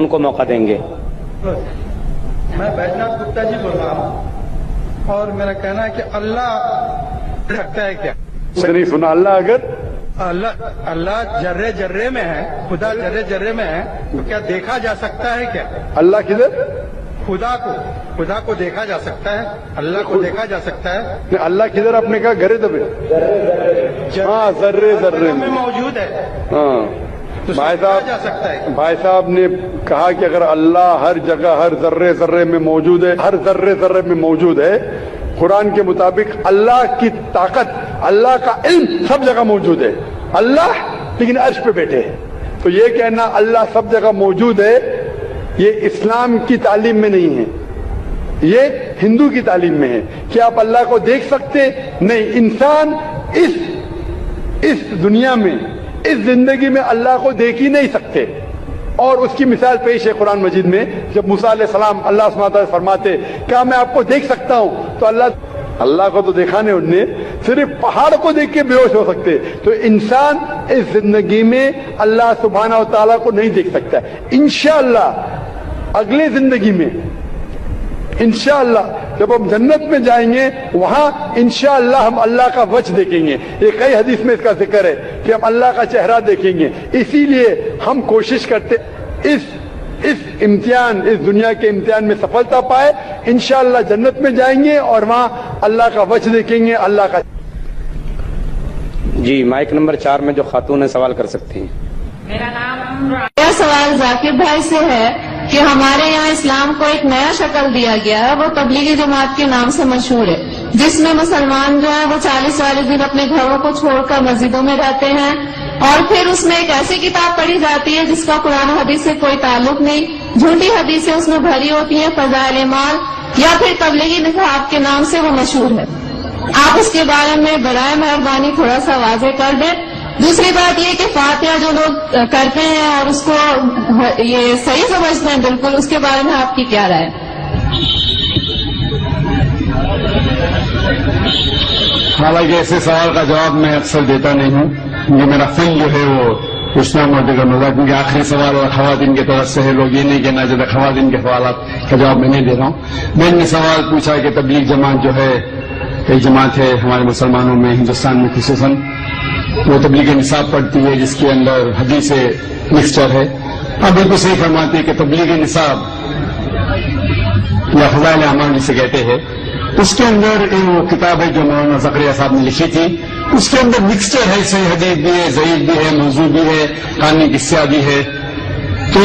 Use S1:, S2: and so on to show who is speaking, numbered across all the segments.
S1: ان کو موقع دیں گے.
S2: میں بیجناتھ گپتا جی بول رہا ہوں اور میرا کہنا ہے کہ اللہ رکھتا ہے کیا؟
S3: نہیں سنا. اللہ اگر
S2: اللہ جرے جرے میں ہے، خدا جرے جرے میں ہے تو کیا دیکھا جا سکتا ہے کیا؟
S3: اللہ کدھر؟
S2: خدا کو دیکھا جا سکتا ہے، اللہ کو دیکھا جا سکتا ہے.
S3: اللہ کدھر؟ آپ نے کہا گرے دبے. ہاں ذرے ذرے میں
S2: موجود ہے.
S3: ہاں بھائی صاحب نے کہا کہ اگر اللہ ہر جگہ ہر ذرے ذرے میں موجود ہے، ہر ذرے ذرے میں موجود ہے، قرآن کے مطابق اللہ کی طاقت، اللہ کا علم سب جگہ موجود ہے. اللہ لیکن عرش پہ بیٹھے ہیں. تو یہ کہنا اللہ سب جگہ موجود ہے یہ اسلام کی تعلیم میں نہیں ہے، یہ ہندو کی تعلیم میں ہے. کیا آپ اللہ کو دیکھ سکتے؟ نہیں. انسان اس دنیا میں، اس زندگی میں اللہ کو دیکھ ہی نہیں سکتے. اور اس کی مثال پیش ہے قرآن مجید میں. جب موسیٰ علیہ السلام اللہ سبحانہ وتعالیٰ فرماتے کیا میں آپ کو دیکھ سکتا ہوں، تو اللہ کو تو دیکھا نہیں، انہوں نے صرف پہاڑ کو دیکھ کے بے ہوش ہو سکتے. تو انسان اس زندگی میں اللہ سبحانہ وتعالیٰ کو نہیں دیکھ سکتا. انشاءاللہ اگلے زندگی میں انشاءاللہ جب ہم جنت میں جائیں گے وہاں انشاءاللہ ہم اللہ کا وجہ دیکھیں گے. یہ کئی حدیث میں اس کا ذکر ہے کہ ہم اللہ کا چہرہ دیکھیں گے. اسی لیے ہم کوشش کرتے اس امتحان، اس دنیا کے امتحان میں سفلتا پائے. انشاءاللہ جنت میں جائیں گے اور وہاں اللہ کا وجہ دیکھیں گے. اللہ کا
S1: جی مائک نمبر 4 میں جو خاتون ہے سوال کر سکتی ہیں.
S4: میرا سوال ذاکر بھائی سے ہے کہ ہمارے یہاں اسلام کو ایک نیا شکل دیا گیا ہے، وہ تبلیغی جماعت کے نام سے مشہور ہے، جس میں مسلمان جو ہے وہ 40 دن اپنے گھروں کو چھوڑ کر مسجدوں میں رہتے ہیں، اور پھر اس میں ایک ایسی کتاب پڑھی جاتی ہے جس کا قرآن و حدیث سے کوئی تعلق نہیں، جھوٹی حدیثیں اس میں بھری ہوتی ہیں، فضائل اعمال یا پھر تبلیغی نصاب کے نام سے وہ مشہور ہے. آپ اس کے بارے میں برائے مہربانی تھوڑا سا واضح کر دیں. دوسری بات یہ کہ فاتحہ جو لوگ کرتے ہیں اور اس کو یہ صحیح سمجھتے ہیں بالکل، اس کے بارے میں آپ کی کیا رائے؟
S5: حالانکہ ایسے سوال کا جواب میں اکثر دیتا نہیں ہوں، یہ میرا فن جو ہے وہ پوچھنا مدد کرنا، کیونکہ آخری سوال اور خواتین کی طرف سے ہے، لوگ یہ نہیں کہنا چاہتے خواتین کے سوالات کا جواب میں نہیں دے رہا ہوں. میں نے سوال پوچھا کہ تبلیغ جماعت جو ہے ایک جماعت ہے ہمارے مسلمانوں میں، ہندوستان میں خصوصاً، وہ تبلیغ نصاب پڑھتی ہے جس کے اندر حدیث مکسچر ہے. اب بالکل صحیح فرماتے ہیں کہ تبلیغ نصاب یا فضائل اعمال جسے کہتے ہیں، اس کے اندر وہ کتاب ہے جو مولانا زکریا صاحب نے لکھی تھی، اس کے اندر مکسچر ہے، صحیح حدیث بھی ہے، ضعیف بھی ہے، موضوع بھی ہے، قانونی قصہ بھی ہے. تو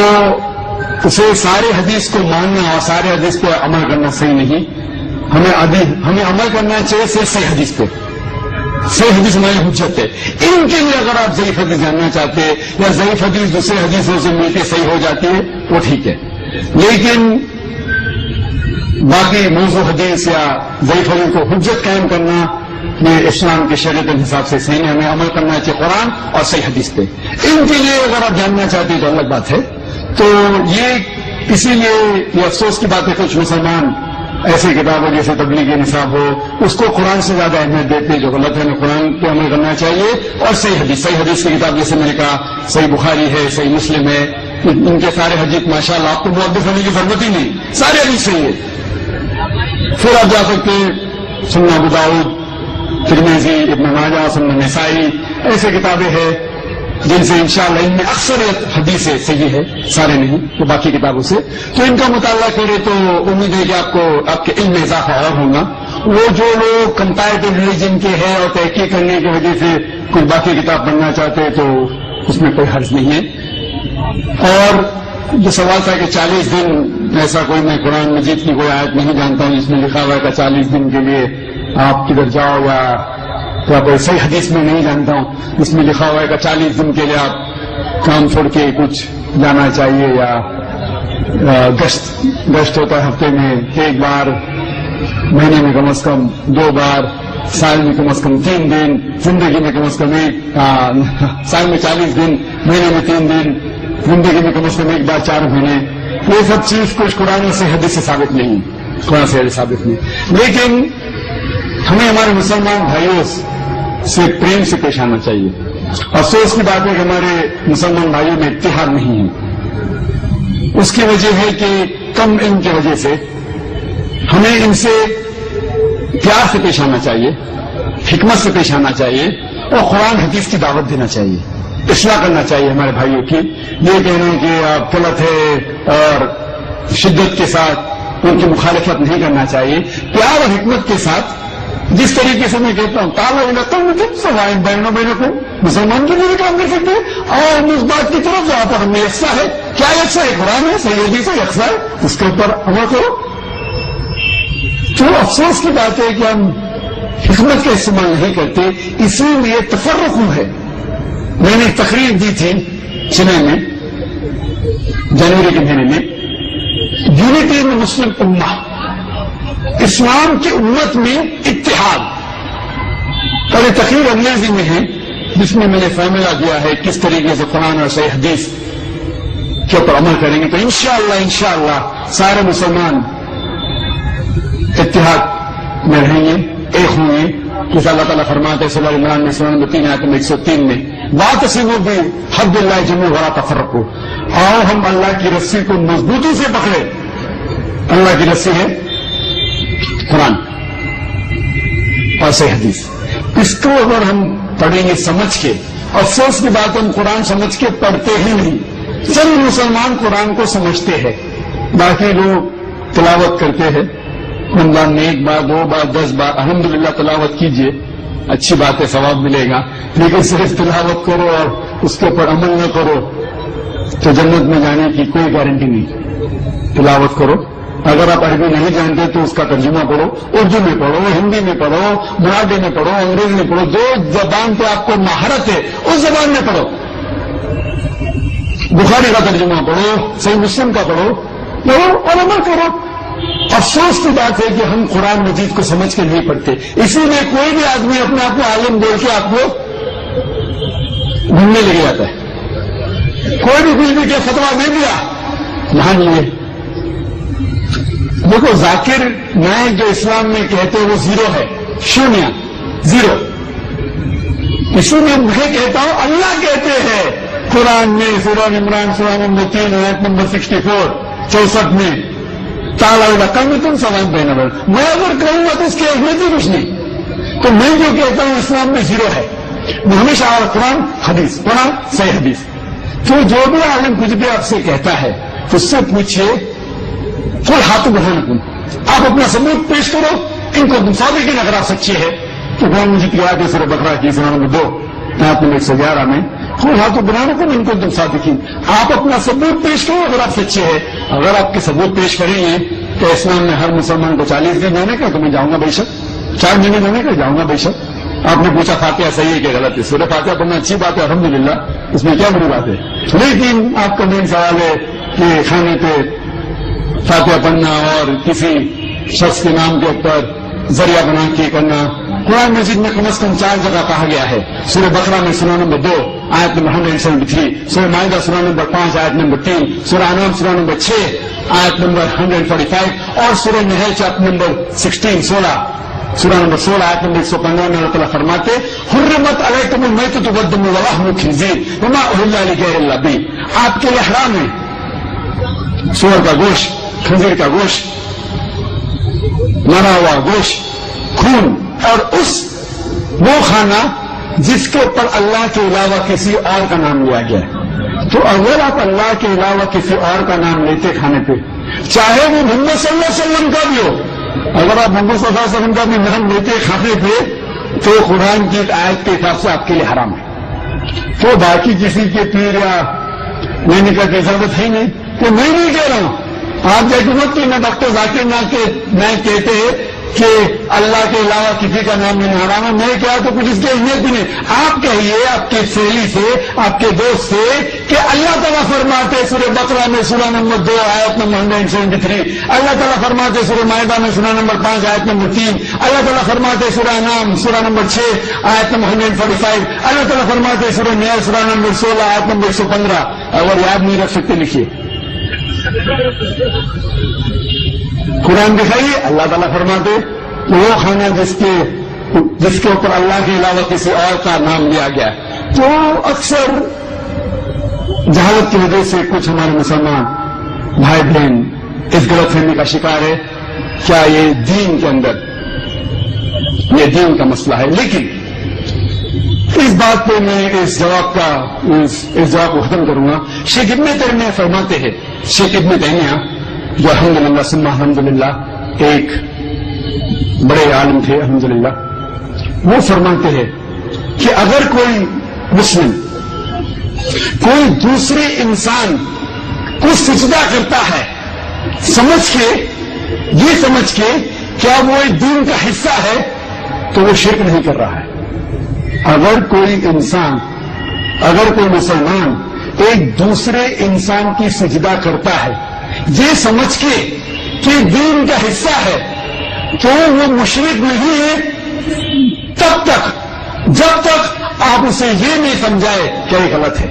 S5: اسے سارے حدیث کو ماننا اور سارے حدیث پہ عمل کرنا صحیح نہیں. ہمیں عمل کرنا چاہیے صحیح حدیث پہ. صحیح حدیث ہماری حجت ہے. ان کے لیے اگر آپ ضعیف حدیث جاننا چاہتے ہیں یا ضعیف حدیث دوسرے حدیثوں سے مل کے صحیح ہو جاتی ہے وہ ٹھیک ہے، لیکن باقی موضوع حدیث یا ضعیف حدیث کو حجت قائم کرنا یہ اسلام کے شریعت کے حساب سے صحیح نہیں. ہمیں عمل کرنا چاہیے قرآن اور صحیح حدیث پہ. ان کے لیے اگر آپ جاننا چاہتے ہیں تو الگ بات ہے. تو یہ اسی لیے یہ افسوس کی بات ہے کچھ مسلمان ایسی کتابیں جیسے تبلیغ نصاب ہو اس کو قرآن سے زیادہ اہمیت دیتے، جو غلط ہے. ہمیں قرآن پہ عمل کرنا چاہیے اور صحیح حدیث کی کتاب جیسے میں نے کہا صحیح بخاری ہے، صحیح مسلم ہے، ان کے سارے حدیث ماشاءاللہ آپ کو محدث ہونے کی ضرورت ہی نہیں، سارے حدیث صحیح ہے. پھر آپ جا سکتے ہیں سنن ابو داؤد، ترمذی، ابن ماجہ، سنن نسائی، ایسے کتابیں ہیں جن سے انشاءاللہ ان میں اکثریت حدیثیں صحیح ہے، سارے نہیں تو باقی کتابوں سے. تو ان کا مطالعہ کرے تو امید ہے کہ آپ کے علم میں اضافہ اور ہوگا. وہ جو لوگ کمپیریٹو ریلیجن کے ہیں اور تحقیق کرنے کی وجہ سے کوئی باقی کتاب پڑھنا چاہتے ہیں تو اس میں کوئی حرج نہیں ہے. اور جو سوال تھا کہ 40 دن، ایسا کوئی میں قرآن مجید کی کوئی آیت نہیں جانتا ہوں جس میں لکھا ہوا ہے کہ 40 دن کے لیے آپ کدھر جاؤ، یا کوئی صحیح حدیث میں نہیں جانتا ہوں اس میں لکھا ہوا ہے کہ 40 دن کے لیے آپ کام چھوڑ کے کچھ جانا چاہیے، یا گشت ہوتا ہے ہفتے میں 1 بار، مہینے میں کم از کم 2 بار، سال میں کم از کم 3 دن، زندگی میں کم از کم سال میں 40 دن، مہینے میں 3 دن، زندگی میں کم از کم 1 بار 4 مہینے. یہ سب چیز کچھ قرآن سے حدیث سے ثابت نہیں، قرآن سے حدیث ثابت نہیں. لیکن ہمیں ہمارے مسلمان بھائیوں سے پریم سے پیش آنا چاہیے. افسوس کی بات ہے کہ ہمارے مسلمان بھائیوں میں اتحاد نہیں ہے. اس کی وجہ ہے کہ کم علم کی وجہ سے ہمیں ان سے پیار سے پیش آنا چاہیے، حکمت سے پیش آنا چاہیے، اور قرآن حدیث کی دعوت دینا چاہیے، اصلاح کرنا چاہیے ہمارے بھائیوں کی۔ یہ کہنا کہ آپ غلط ہے اور شدت کے ساتھ ان کی مخالفت نہیں کرنا چاہیے، پیار اور حکمت کے ساتھ۔ جس طریقے سے میں کہتا ہوں سوائن بہنوں بہنوں کو مسلمان کے لیے کام کر سکتے ہیں، اور اس بات کی طرف جہاں پر ہمیں یکساں ہے، کیا یکساں ہے؟ قرآن ہے، صحیح حدیث ہے، یکساں ہے، اس کے اوپر عمل کرو۔ تو افسوس کی بات ہے کہ ہم حکمت کا استعمال نہیں کرتے، اسی لیے تفرق ہے۔ میں نے ایک تقریر دی تھی چنئی میں جنوری کے مہینے میں، یونٹی ان مسلم امہ، اسلام کی امت میں اتحاد، اور یہ تقریر انگریزی میں ہے جس میں میں نے فارمولا دیا ہے کس طریقے سے قرآن اور صحیح حدیث کے اوپر عمل کریں گے تو انشاءاللہ سارے مسلمان اتحاد میں رہیں گے، ایک ہوں گے۔ جیسا اللہ تعالیٰ فرماتے ہیں سورہ عمران میں سورہ نمبر 3 آیت نمبر 103 میں، واعتصموا بحبل اللہ جميعا ولا تفرقوا، اور ہم اللہ کی رسی کو مضبوطی سے پکڑے۔ اللہ کی رسی ہے قرآن اور صحیح حدیث، اس کو اگر ہم پڑھیں گے سمجھ کے، افسوس کی بات ہم قرآن سمجھ کے پڑھتے ہی نہیں، چند مسلمان قرآن کو سمجھتے ہیں، باقی لوگ تلاوت کرتے ہیں رمضان میں 1 بار 2 بار 10 بار، الحمدللہ تلاوت کیجئے، اچھی بات ہے، ثواب ملے گا، لیکن صرف تلاوت کرو اور اس کے اوپر عمل نہ کرو تو جنت میں جانے کی کوئی گارنٹی نہیں۔ تلاوت کرو، اگر آپ عربی نہیں جانتے تو اس کا ترجمہ پڑھو، اردو میں پڑھو، ہندی میں پڑھو، مراٹھی میں پڑھو، انگریزی میں پڑھو، جو زبان پہ آپ کو مہارت ہے اس زبان میں پڑھو۔ بخاری کا ترجمہ پڑھو، صحیح مسلم کا پڑھو اور عمل کرو۔ افسوس کی بات ہے کہ ہم قرآن مجید کو سمجھ کے نہیں پڑھتے، اسی لیے کوئی بھی آدمی اپنے آپ کو عالم بول کے آپ کو گھومنے لے جاتا ہے۔ کوئی بھی کچھ بھی کیا فتویٰ نہیں دیا، مان لیے۔ دیکھو ذاکر نائک جو اسلام میں کہتے ہیں وہ 0 ہے، شونیہ 0۔ اسی لیے میں کہتا ہوں اللہ کہتے ہیں قرآن میں سورہ عمران سورہ نمبر 3 آیت نمبر 64 میں، تعالیٰ کم تم سوائن بہن، میں اگر کہوں گا تو اس کی اہمیت ہی کچھ نہیں۔ تو میں جو کہتا ہوں اسلام میں 0 ہے، میں ہمیشہ قرآن حدیث، قرآن صحیح حدیث۔ تو جو بھی عالم کچھ بھی آپ سے کہتا ہے اس سے پوچھئے کوئی ہاتھ بڑھانا کن، آپ اپنا ثبوت پیش کرو، ان کو تم صادقین اگر آپ سچے ہیں تو قرآن مجید کی آیت سورہ بقرہ کی سورہ نمبر 2 آیت نمبر 111 میں، کوئی ہاتھ بڑھانا کن ان کو تم صادقین، آپ اپنا ثبوت پیش کرو اگر آپ سچے ہیں۔ اگر آپ کے ثبوت پیش کریں گے تو اسلام میں ہر مسلمان کو 40 دن جانے کا، تو میں جاؤں گا بے شک، 4 مہینے جانے کا جاؤں گا بے شک۔ آپ نے پوچھا فاتحہ صحیح ہے کہ غلط ہے؟ سورہ فاتحہ پڑھنا اچھی بات ہے، الحمدللہ، اس میں کیا بری بات ہے؟ لیکن آپ کا مین سوال ہے کہ کھانے پہ فاتحہ پڑھنا اور کسی شخص کے نام کے اوپر ذریعہ بنا کے کرنا، قرآن مجید میں کم از کم 4 جگہ کہا گیا ہے۔ سورہ بقرہ میں سورہ نمبر 2 آیت نمبر 173، سورہ مائدہ سورہ نمبر 5 آیت نمبر 3، سورہ انعام سورہ نمبر 6 آیت نمبر 145، اور سورہ نحل چیپٹر نمبر 16 سورہ نمبر 16 آیت نمبر 115 میں اللہ تعالیٰ فرماتے حرمت علیکم المیتۃ والدم ولحم الخنزیر وما اہل لغیر اللہ بہ، آپ کے لیے حرام ہے سور کا گوشت، خنزیر کا گوشت، مرا ہوا گوشت، خون، اور وہ کھانا جس کے اوپر اللہ کے علاوہ کسی اور کا نام لیا گیا ہے۔ تو اگر آپ اللہ کے علاوہ کسی اور کا نام لیتے کھانے پہ، چاہے وہ محمد صلی اللہ علیہ وسلم کا بھی ہو، اگر آپ محمد صلی اللہ علیہ وسلم کا بھی نام لیتے کھانے پہ تو قرآن کی آیت کے حساب سے آپ کے لیے حرام ہے۔ تو باقی کسی کے پیر یا لینے کا اجازت ہے نہیں، تو میں نہیں کہہ رہا ہوں، آپ جیسے مت کہ میں ڈاکٹر ذاکر نائک کہتے ہیں کہ اللہ کے علاوہ کسی کا نام لینا حرام ہے، میں کیا تو کچھ اس کی اہمیت بھی نہیں۔ آپ کہیے آپ کے سہیلی سے، آپ کے دوست سے کہ اللہ تعالیٰ فرماتے سورہ بقرہ میں سورہ نمبر 2 آیت نمبر 173، اللہ تعالیٰ فرماتے سورہ مائدہ میں سورہ نمبر 5 آیت نمبر 3، اللہ تعالیٰ فرماتے سورہ انعام سورہ نمبر 6 آیت نمبر 145، اللہ تعالیٰ فرماتے سورہ نحل سورہ نمبر 16 آیت نمبر 115۔ اگر یاد نہیں رکھ سکتے لکھیے، قرآن دکھائیے، اللہ تعالیٰ فرماتے وہ کھانا جس کے اوپر اللہ کے علاوہ کسی اور کا نام لیا گیا۔ تو اکثر جہالت کی وجہ سے کچھ ہمارے مسلمان بھائی بہن اس غلط فہمی کا شکار ہے کیا یہ دین کے اندر یہ دین کا مسئلہ ہے. لیکن اس بات پہ میں اس جواب کو ختم کروں گا. شیخ ابن تیمیہ فرماتے ہیں, شیخ ابن تیمیہ جو الحمدللہ ثم الحمدللہ ایک بڑے عالم تھے الحمدللہ, وہ فرماتے ہیں کہ اگر کوئی مسلم کوئی دوسرے انسان کو سجدہ کرتا ہے یہ سمجھ کے کیا وہ ایک دین کا حصہ ہے, تو وہ شرک نہیں کر رہا ہے. اگر کوئی مسلمان ایک دوسرے انسان کی سجدہ کرتا ہے یہ سمجھ کے کہ دین کا حصہ ہے, تو وہ مشرک نہیں ہے جب تک آپ اسے یہ نہیں سمجھائے کہ یہ غلط ہے.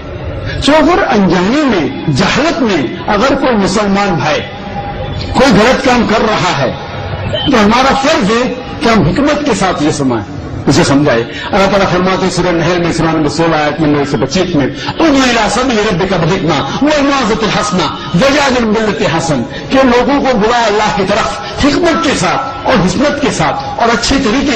S5: تو اگر انجانی میں جہالت میں اگر کوئی مسلمان بھائی کوئی غلط کام کر رہا ہے تو ہمارا فرض ہے کہ ہم حکمت کے ساتھ یہ اسے سمجھائے. اللہ تعالیٰ فرماتے سورہ نحل میں سورہ نمبر 16 آیت نمبر 125 میں ادعو الی سبیل ربک بالحکمہ والموعظۃ الحسنہ وجادل بالتی حسن, کہ لوگوں کو بلائے اللہ کی طرف حکمت کے ساتھ اور حکمت کے ساتھ اور اچھے طریقے